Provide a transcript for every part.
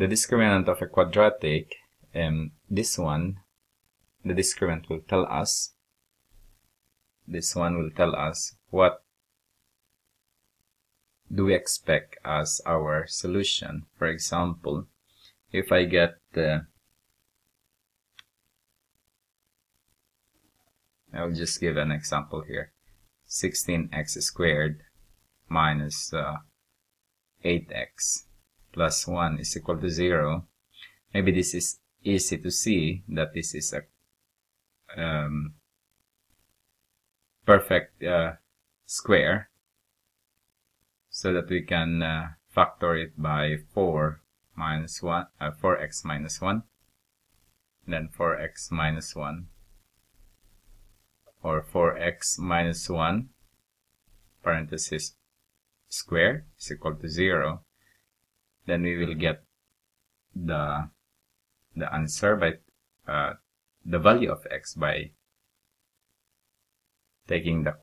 the discriminant of a quadratic, this one, the discriminant will tell us, what do we expect as our solution. For example, if I get I'll just give an example here. 16x squared minus 8x plus 1 is equal to 0. Maybe this is easy to see that this is a perfect square, so that we can factor it by 4x minus 1, then 4x minus 1, or 4x minus 1 parenthesis square is equal to 0. Then we will get the answer by the value of x by taking the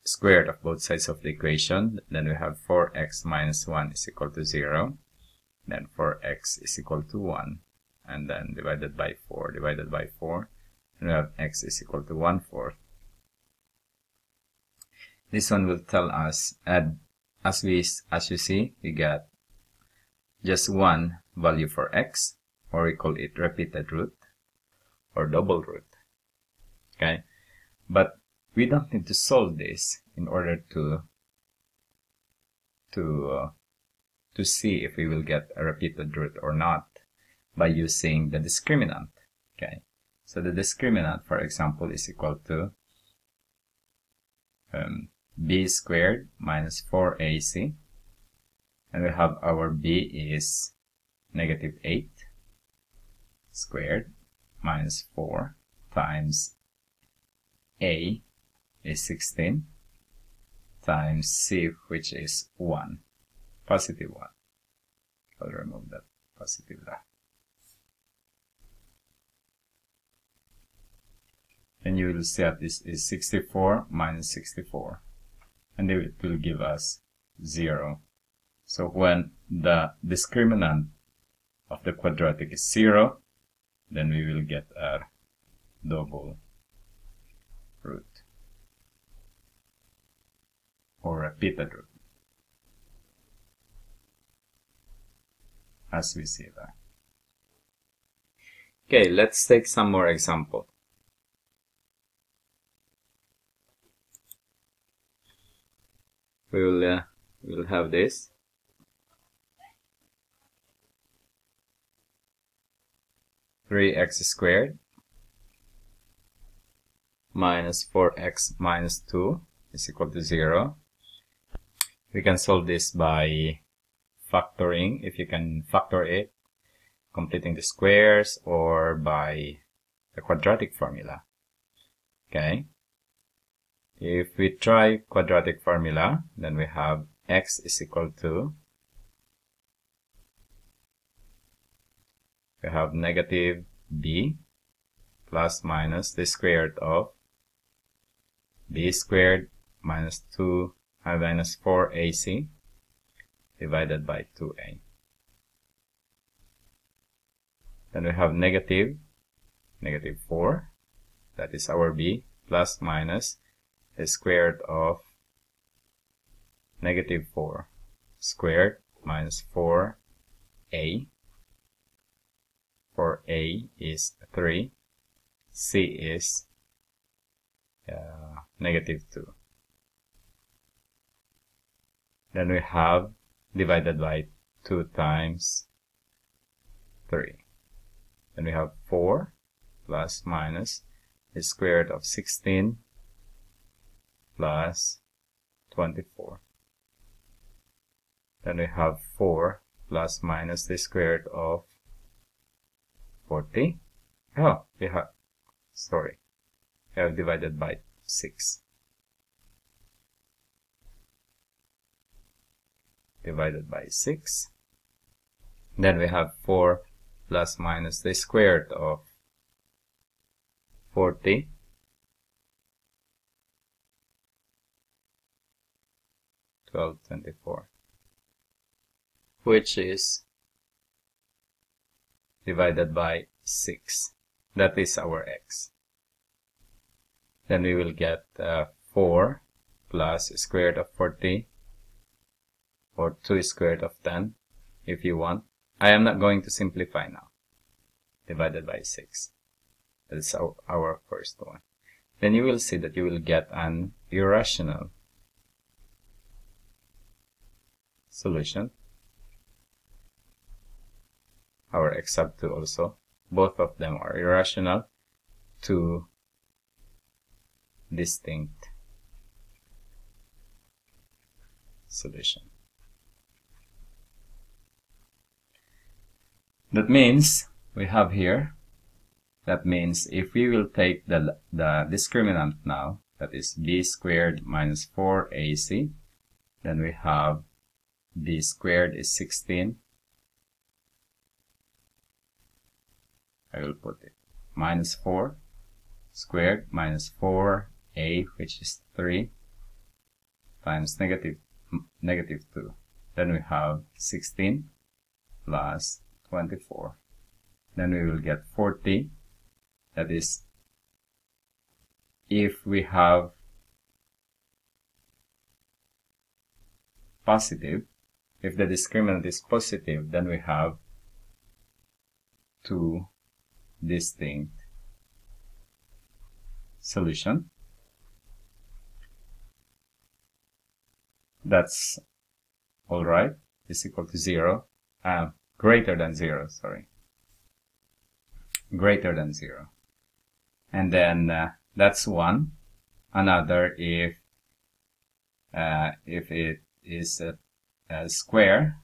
square root of both sides of the equation. Then we have 4x minus 1 is equal to 0. Then 4x is equal to 1. And then divided by 4. And we have x is equal to 1/4. This one will tell us, as you see, we got just one value for x, or we call it repeated root or double root. Okay, but we don't need to solve this in order to see if we will get a repeated root or not by using the discriminant. Okay, so the discriminant, for example, is equal to b squared minus 4ac, and we have our b is negative 8 squared minus 4 times a is 16 times c, which is 1, positive 1. I'll remove that positive there. And you will see that this is 64 minus 64. And it will give us 0. So when the discriminant of the quadratic is 0, then we will get a double root or repeated root, as we see there. Okay, let's take some more example. We will have this. (3x squared minus 4x minus 2 is equal to 0. We can solve this by factoring, if you can factor it, completing the squares, or by the quadratic formula. Okay. If we try quadratic formula, then we have x is equal to, we have negative b plus minus the square root of b squared minus 2 minus 4ac divided by 2a. Then we have negative 4, that is our b, plus minus the square root of negative 4 squared minus 4a. 4a is 3. C is negative 2. Then we have divided by 2 times 3. Then we have 4 plus minus the square root of 16 plus 24. Then we have 4 plus minus the square root of 40. Oh, we have divided by 6. Divided by 6. Then we have 4 plus minus the square root of 40. (1224), which is divided by 6. That is our x. Then we will get 4 plus square root of 40, or 2 square root of 10 if you want. I am not going to simplify now. Divided by 6. That's our first one. Then you will see that you will get an irrational solution. Our x sub 2 also. Both of them are irrational to distinct solution. That means we have here, that means if we will take the discriminant now, that is b squared minus 4ac, then we have b squared is 16. I will put it minus 4 squared minus 4a, which is 3, times negative 2. Then we have 16 plus 24. Then we will get 40. That is, if we have positive, if the discriminant is positive, then we have two distinct solution. That's alright. Is equal to 0. Greater than 0, sorry. Greater than 0. And then that's one. Another, if it is a square,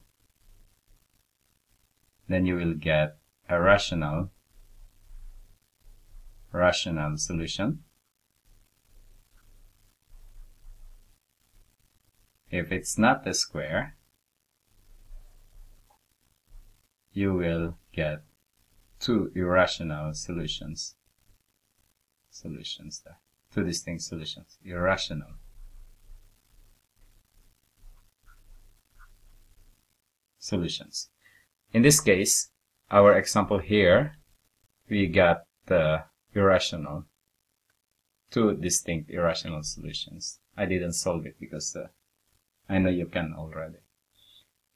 then you will get a rational solution. If it's not a square, you will get two irrational solutions. There. Two distinct solutions. Irrational. Solutions. In this case, our example here, we got the irrational. Two distinct irrational solutions. I didn't solve it because I know you can already.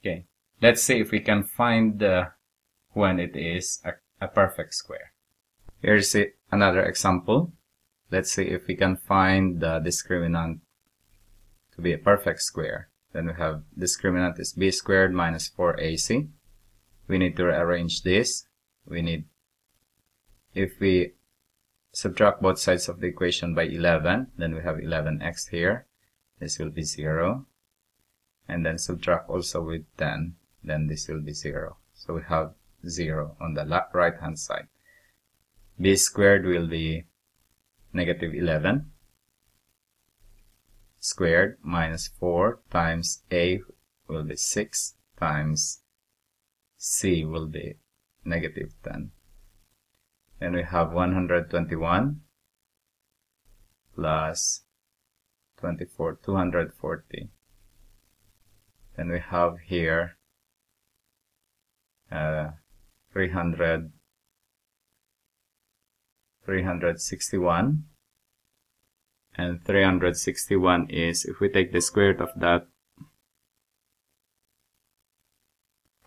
Okay. Let's see if we can find when it is a perfect square. Here's another example. Let's see if we can find the discriminant to be a perfect square. Then we have discriminant is b squared minus 4ac. We need to rearrange this. If we subtract both sides of the equation by 11, then we have 11x here. This will be 0. And then subtract also with 10, then this will be 0. So we have 0 on the right hand side. B squared will be negative 11 squared minus 4 times a will be 6 times c will be negative 10. Then we have 121 plus 24, 240. Then we have here 361, and 361 is, if we take the square root of that,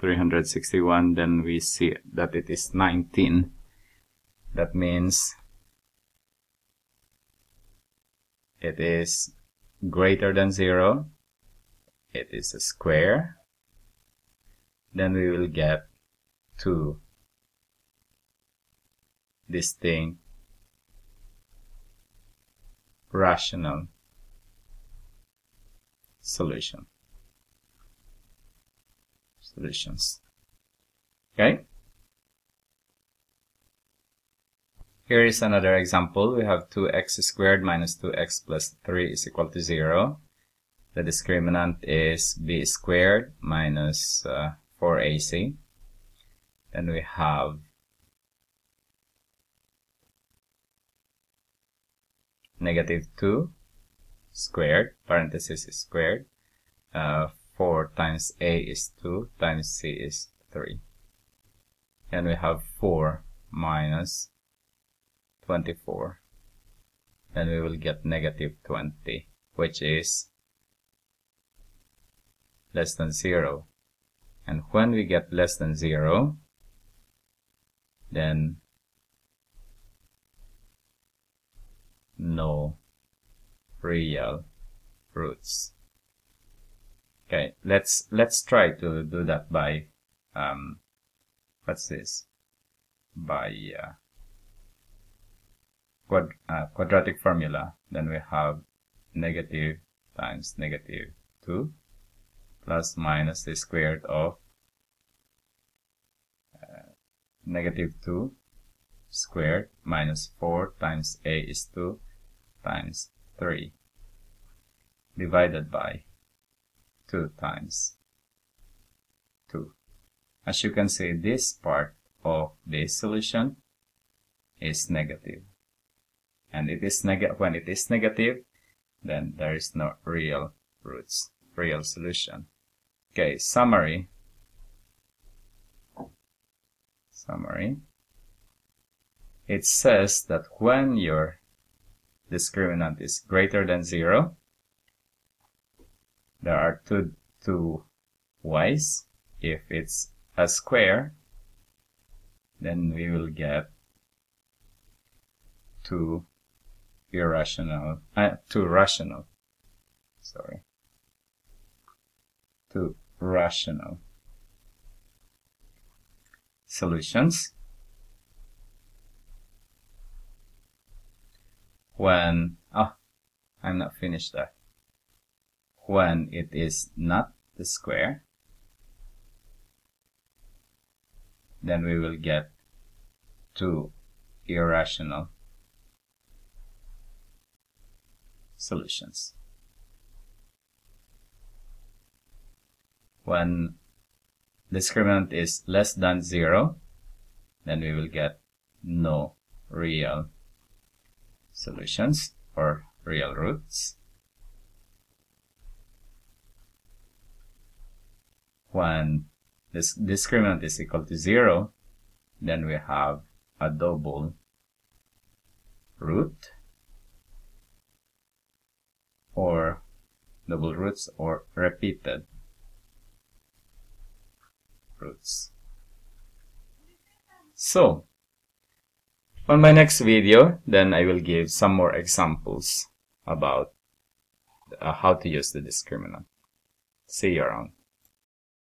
361, then we see that it is 19. That means it is greater than 0. It is a square. Then we will get two distinct rational solutions. Okay. Here is another example. We have 2x squared minus 2x plus 3 is equal to 0. The discriminant is b squared minus 4ac. Then we have negative 2 squared, parenthesis is squared. 4 times a is 2 times c is 3. and we have 4 minus 24. Then we will get negative 20, which is less than 0. And when we get less than 0, then no real roots. Okay, let's try to do that by what's this? By quadratic formula. Then we have negative times negative 2 plus minus the square root of negative 2 squared minus 4 times a is 2 times 3 divided by 2 times 2. As you can see, this part of this solution is negative. And it is when it is negative, then there is no real roots, real solution. Okay, summary. It says that when your discriminant is greater than 0, there are two ways. If it's a square, then we will get two rational solutions. When I'm not finished there. When it is not the square, then we will get two irrational solutions. When discriminant is less than 0, then we will get no real solutions or real roots. When this discriminant is equal to 0, then we have a double root or double roots or repeated roots. So, on my next video, then I will give some more examples about how to use the discriminant. See you around.